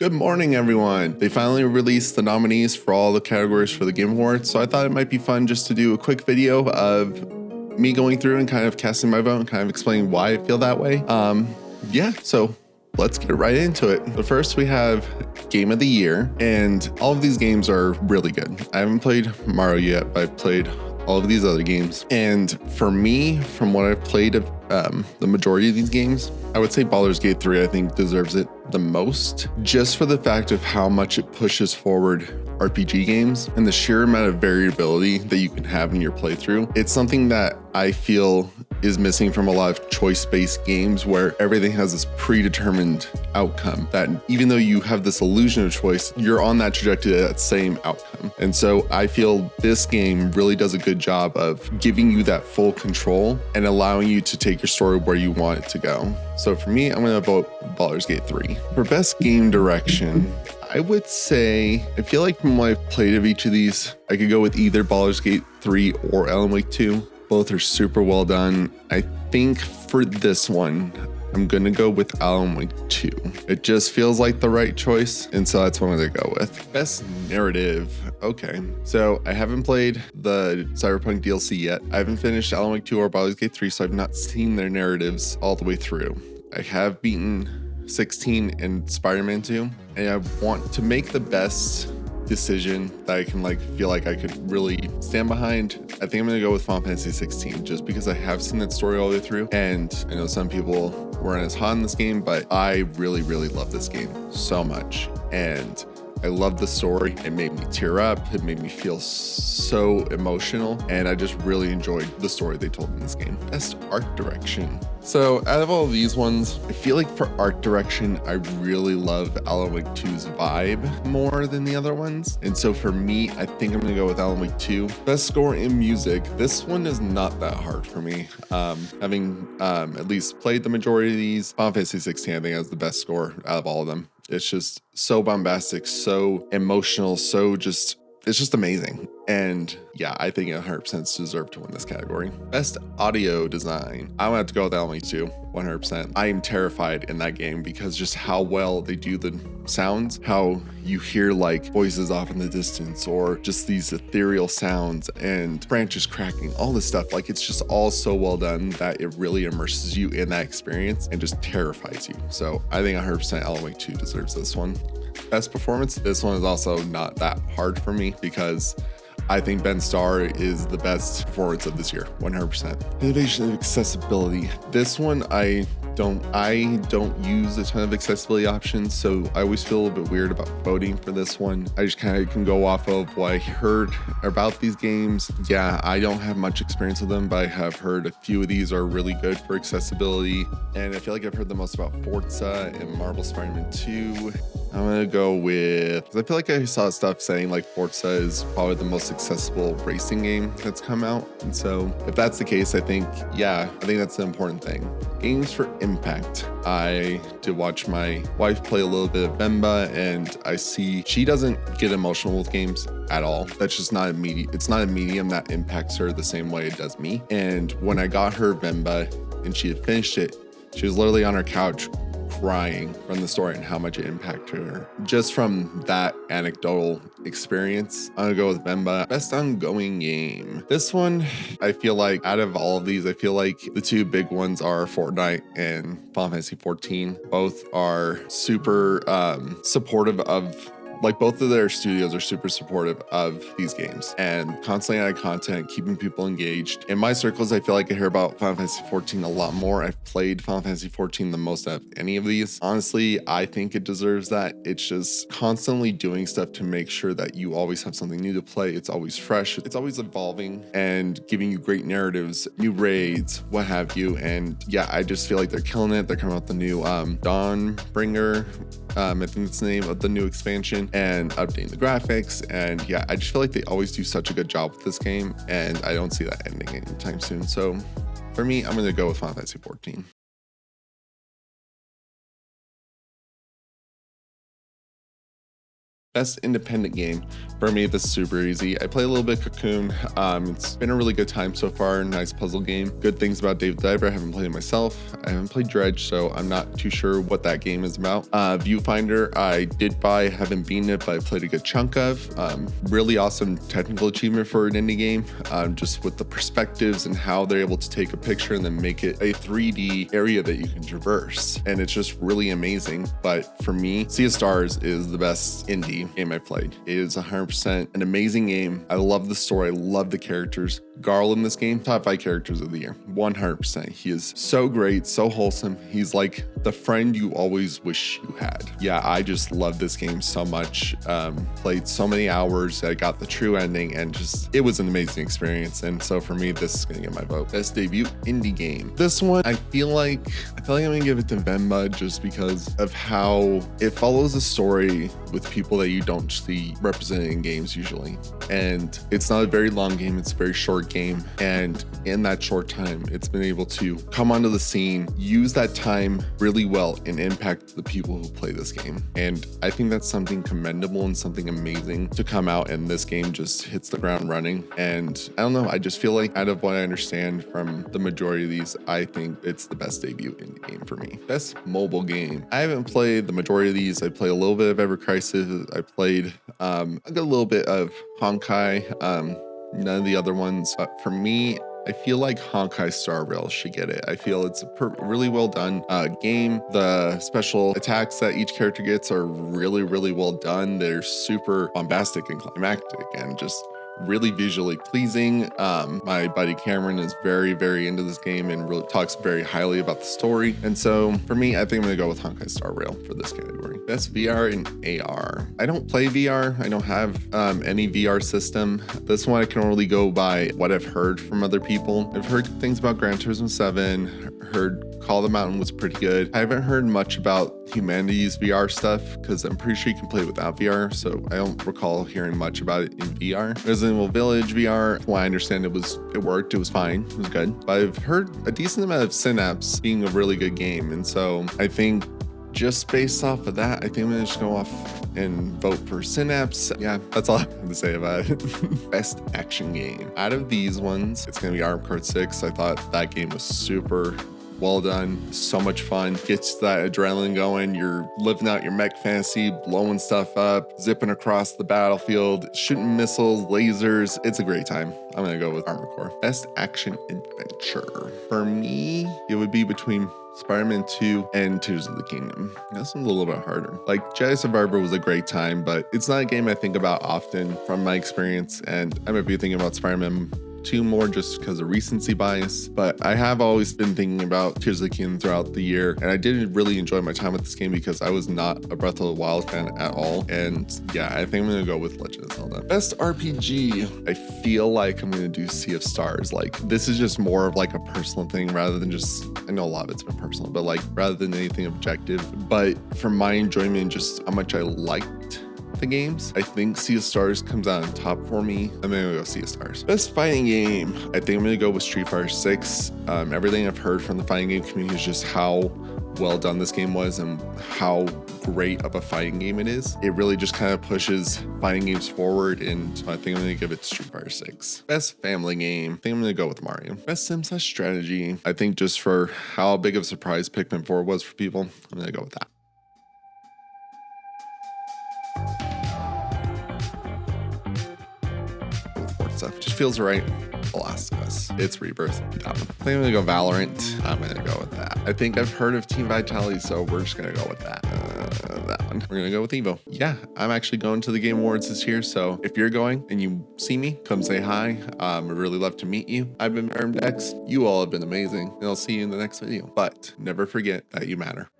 Good morning, everyone. They finally released the nominees for all the categories for the Game Awards, so I thought it might be fun just to do a quick video of me going through and kind of casting my vote and kind of explaining why I feel that way. So let's get right into it. But first we have Game of the Year, and all of these games are really good. I haven't played Mario yet, but I've played all of these other games. And for me, from what I've played of the majority of these games, I would say Baldur's Gate 3, I think, deserves it the most, just for the fact of how much it pushes forward RPG games and the sheer amount of variability that you can have in your playthrough. It's something that I feel is missing from a lot of choice-based games where everything has this predetermined outcome, that even though you have this illusion of choice, you're on that trajectory to that same outcome. And so I feel this game really does a good job of giving you that full control and allowing you to take your story where you want it to go. So for me, I'm going to vote Baldur's Gate 3. For best game direction, I would say, I feel like from what I've played of each of these, I could go with either Baldur's Gate 3 or Alan Wake 2. Both are super well done. I think for this one, I'm gonna go with Alan Wake 2. It just feels like the right choice, and so that's what I'm gonna go with. Best narrative. Okay, so I haven't played the Cyberpunk DLC yet. I haven't finished Alan Wake 2 or Baldur's Gate 3, so I've not seen their narratives all the way through. I have beaten 16 and Spider-Man 2, and I want to make the best decision that I can feel like I could really stand behind. I think I'm gonna go with Final Fantasy 16 just because I have seen that story all the way through, and I know some people weren't as hot in this game, but I really love this game so much, and I love the story. It made me tear up. It made me feel so emotional, and I just really enjoyed the story they told in this game. Best art direction. So out of all of these ones, I feel like for art direction, I really love Alan Wake 2's vibe more than the other ones. And so for me, I think I'm gonna go with Alan Wake 2. Best score in music. This one is not that hard for me. Having at least played the majority of these, Final Fantasy 16 I think has the best score out of all of them. It's just so bombastic, so emotional, it's just amazing. And yeah, I think it 100% deserved to win this category. Best audio design. I'm gonna have to go with Alan Wake 2, 100%. I am terrified in that game because just how well they do the sounds, how you hear like voices off in the distance or just these ethereal sounds and branches cracking, all this stuff. Like, it's just all so well done that it really immerses you in that experience and just terrifies you. So I think 100% Alan Wake 2 deserves this one. Best performance. This one is also not that hard for me because I think Ben Starr is the best performance of this year, 100%. Innovation and accessibility. This one, I don't use a ton of accessibility options, so I always feel a little bit weird about voting for this one. I just kind of can go off of what I heard about these games. Yeah, I don't have much experience with them, but I have heard a few of these are really good for accessibility. And I feel like I've heard the most about Forza and Marvel Spider-Man 2. I'm gonna go with, because I feel like I saw stuff saying like Forza is probably the most accessible racing game that's come out. And so if that's the case, I think that's the important thing. Games for impact. I did watch my wife play a little bit of Bemba, and I see she doesn't get emotional with games at all. That's just not it's not a medium that impacts her the same way it does me. And when I got her Bemba and she had finished it, she was literally on her couch crying from the story and how much it impacted her. Just from that anecdotal experience, I'm gonna go with Bemba. Best ongoing game. This one, I feel like out of all of these, I feel like the two big ones are Fortnite and Final Fantasy 14. Both are super supportive of, like, both of their studios are super supportive of these games and constantly adding content, keeping people engaged. In my circles, I feel like I hear about Final Fantasy 14 a lot more. I've played Final Fantasy 14 the most out of any of these. Honestly, I think it deserves that. It's just constantly doing stuff to make sure that you always have something new to play. It's always fresh. It's always evolving and giving you great narratives, new raids, what have you. And yeah, I just feel like they're killing it. They're coming out with the new Dawnbringer. I think it's the name of the new expansion, and updating the graphics. And yeah, I just feel like they always do such a good job with this game, and I don't see that ending anytime soon. So for me, I'm going to go with Final Fantasy 14. Best independent game. For me, this is super easy. I play a little bit Cocoon. It's been a really good time so far. Nice puzzle game. Good things about Dave the Diver. I haven't played it myself. I haven't played Dredge, so I'm not too sure what that game is about. Viewfinder, I did buy, haven't beaten it, but I played a good chunk of. Really awesome technical achievement for an indie game, just with the perspectives and how they're able to take a picture and then make it a 3D area that you can traverse. And it's just really amazing. But for me, Sea of Stars is the best indie game I've played. It is 100% an amazing game. I love the story. I love the characters. Garl in this game, top 5 characters of the year, 100%. He is so great, so wholesome. He's like the friend you always wish you had. Yeah, I just love this game so much. Played so many hours. I got the true ending and just, it was an amazing experience. And so for me, this is gonna get my vote. Best debut indie game. This one, I feel like I'm gonna give it to Venba just because of how it follows a story with people that you don't see represented in games usually. And it's not a very long game, it's a very short game. And in that short time, it's been able to come onto the scene, use that time really well and impact the people who play this game. And I think that's something commendable and something amazing to come out, and this game just hits the ground running. And I don't know, I just feel like out of what I understand from the majority of these, I think it's the best debut indie game for me. Best mobile game. I haven't played the majority of these. I played a little bit of Ever Crisis. I played I got a little bit of Honkai. None of the other ones. But for me, I feel like Honkai Star Rail should get it. I feel it's a really well done game. The special attacks that each character gets are really, really well done. They're super bombastic and climactic and just really visually pleasing. My buddy Cameron is very, very into this game and really talks very highly about the story. And so for me, I think I'm gonna go with Honkai Star Rail for this category. Best VR and AR. I don't play VR. I don't have any VR system. This one I can only go by what I've heard from other people. I've heard things about Gran Turismo 7, heard Call of the Mountain was pretty good. I haven't heard much about Humanity's VR stuff because I'm pretty sure you can play it without VR, so I don't recall hearing much about it in VR. Resident Evil Village VR, from what I understand, it worked, it was fine, it was good. But I've heard a decent amount of Synapse being a really good game, and so I think just based off of that, I think I'm gonna just go off and vote for Synapse. Yeah, that's all I have to say about it. Best action game. Out of these ones, it's gonna be Armored Core 6. I thought that game was super well done, so much fun, gets that adrenaline going. You're living out your mech fantasy, blowing stuff up, zipping across the battlefield, shooting missiles, lasers. It's a great time. I'm gonna go with Armored Core. Best action adventure. For me, it would be between Spider-Man 2 and Tears of the Kingdom. This one's a little bit harder. Like, Jedi Survivor was a great time, but it's not a game I think about often from my experience, and I might be thinking about Spider-Man 2 more just because of recency bias, but I have always been thinking about Tears of the Kingdom throughout the year, and I did really enjoy my time with this game because I was not a Breath of the Wild fan at all. And yeah, I think I'm gonna go with Legend of Zelda. Best RPG, I feel like I'm gonna do Sea of Stars. Like, this is just more of like a personal thing rather than just, I know a lot of it's been personal, but like rather than anything objective. But for my enjoyment and just how much I liked the games, I think Sea of Stars comes out on top for me. I'm gonna go Sea of Stars. Best fighting game, I think I'm gonna go with Street Fighter 6. Everything I've heard from the fighting game community is just how well done this game was and how great of a fighting game it is. It really just kind of pushes fighting games forward, and so I think I'm gonna give it to Street Fighter 6. Best family game, I think I'm gonna go with Mario. Best sim/strategy, I think just for how big of a surprise Pikmin 4 was for people, I'm gonna go with that. Stuff just feels right. The Last of Us, it's Rebirth. That one. I think I'm gonna go Valorant. I'm gonna go with that. I think I've heard of Team Vitality, so we're just gonna go with that. That one. We're gonna go with Evo. Yeah, I'm actually going to the Game Awards this year, so if you're going and you see me, come say hi. I'd really love to meet you. I've been Dex. You all have been amazing, and I'll see you in the next video. But never forget that you matter.